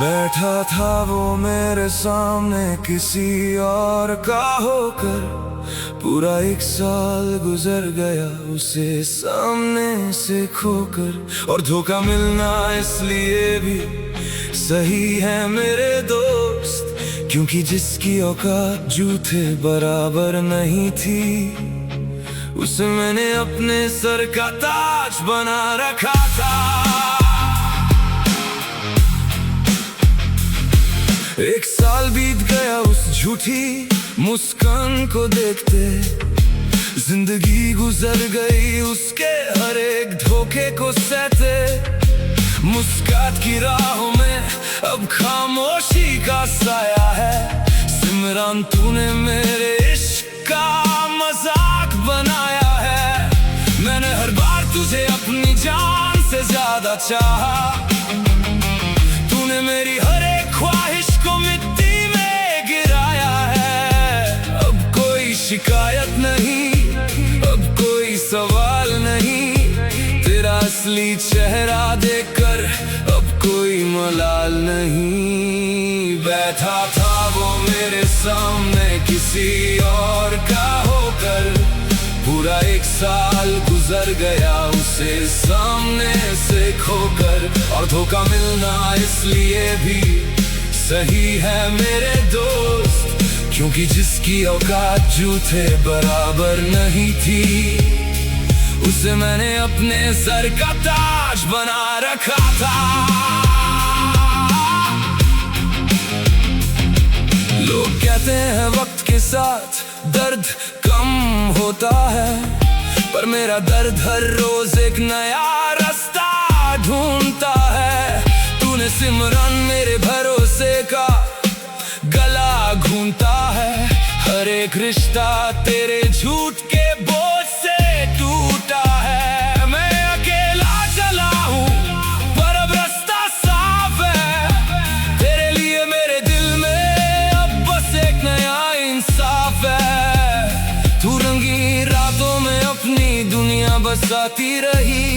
बैठा था वो मेरे सामने किसी और का होकर, पूरा 1 साल गुजर गया उसे सामने से खोकर। और धोखा मिलना इसलिए भी सही है मेरे दोस्त, क्योंकि जिसकी औकात जूते बराबर नहीं थी, उसे मैंने अपने सर का ताज बना रखा था। 1 साल बीत गया उस झूठी मुस्कान को देखते, जिंदगी गुजर गई उसके हर एक धोखे को सहते। मुस्कान की राहों में अब खामोशी का साया है। सिमरन तूने मेरे इश्क का मजाक बनाया है। मैंने हर बार तुझे अपनी जान से ज्यादा चाहा। तूने मेरी हर एक ख्वाहिश को मिट्टी में गिराया है। अब कोई शिकायत नहीं, अब कोई सवाल नहीं, तेरा असली चेहरा देखकर अब कोई मलाल नहीं। बैठा था वो मेरे सामने किसी और का होकर, पूरा 1 साल गुजर गया उसे सामने से खोकर। और धोखा मिलना इसलिए भी सही है मेरे दोस्त, क्योंकि जिसकी औकात जूते बराबर नहीं थी, उसे मैंने अपने सर का ताज बना रखा था। लोग कहते हैं वक्त के साथ दर्द कम होता है, पर मेरा दर्द हर रोज एक नया रास्ता ढूंढता है। तूने सिमरन मेरे भरोसे का गला घूंटा है। हर एक रिश्ता तेरे झूठ के बोझ से टूटा है। मैं अकेला चला हूँ पर अब रास्ता साफ है। तेरे लिए मेरे दिल में अब बस एक नया इंसाफ है। तू रंगी रातों में अपनी दुनिया बसाती रही,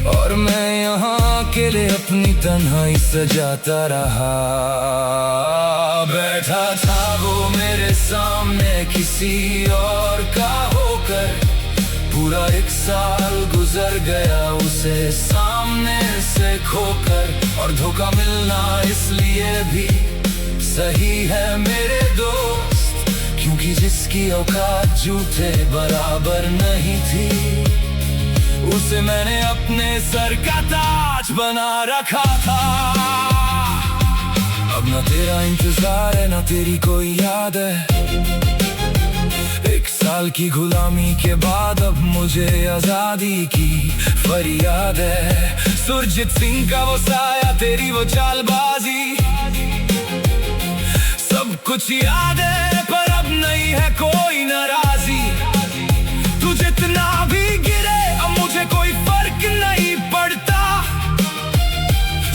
और मैं यहाँ अकेले अपनी तन्हाई सजाता रहा। बैठा था वो मेरे सामने किसी और का होकर, पूरा 1 साल गुजर गया उसे सामने से खोकर। और धोखा मिलना इसलिए भी सही है मेरे दोस्त, क्योंकि जिसकी औकात जूते बराबर नहीं थी, उसे मैंने अपने सर का ताज बना रखा था। अब ना तेरा इंतजार है ना तेरी कोई याद है। 1 साल की गुलामी के बाद अब मुझे आजादी की फरियाद है। सुरजीत सिंह का वो साया, तेरी वो चालबाजी, सब कुछ याद है पर अब नहीं है कोई नाराजी। तू जितना भी गिरे अब मुझे कोई फर्क नहीं पड़ता।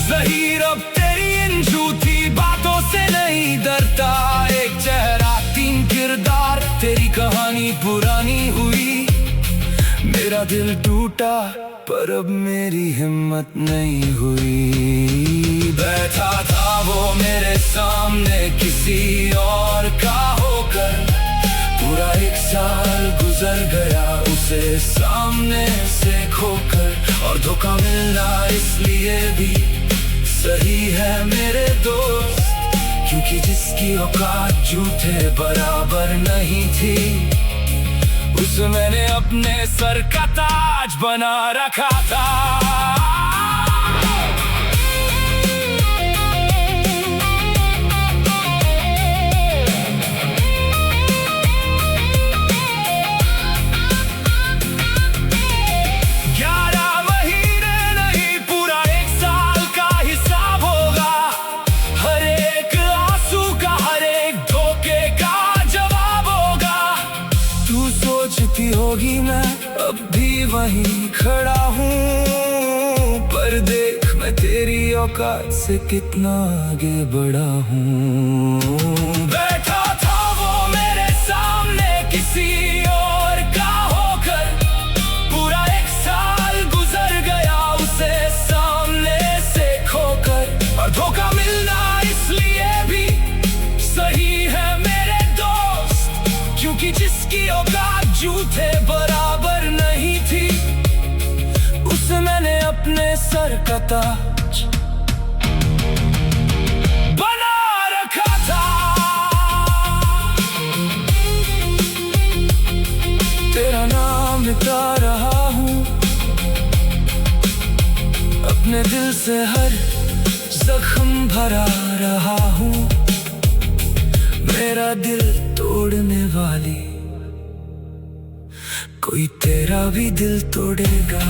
ज़हीर अब तेरी इन झूठी बातों से नहीं डरता। एक चेहरा 3 किरदार, तेरी कहानी पुरानी हुई। मेरा दिल टूटा पर अब मेरी हिम्मत नहीं हुई। बैठा था वो मेरे सामने किसी और का होकर, पूरा 1 साल गुजर गया उसे सामने से खोकर। और धोखा मिलना इसलिए भी सही है मेरे दोस्त, क्योंकि जिसकी औकात जूते बराबर नहीं थी, उसे मैंने अपने सर का ताज बना रखा था। होगी मैं अब भी वहीं खड़ा हूँ, पर देख मैं तेरी औकात से कितना आगे बढ़ा हूँ। बैठा था वो मेरे सामने किसी और का होकर, पूरा 1 साल गुजर गया उसे सामने से खोकर। और धोखा मिलना इसलिए भी सही है मेरे दोस्त, क्योंकि जिसकी औकात झूठे बराबर नहीं थी, उसे मैंने अपने सर का ताज बना रखा था। तेरा नाम मिटा रहा हूँ अपने दिल से, हर जख्म भरा रहा हूँ। मेरा दिल तोड़ने वाली कोई तेरा भी दिल तोड़ेगा।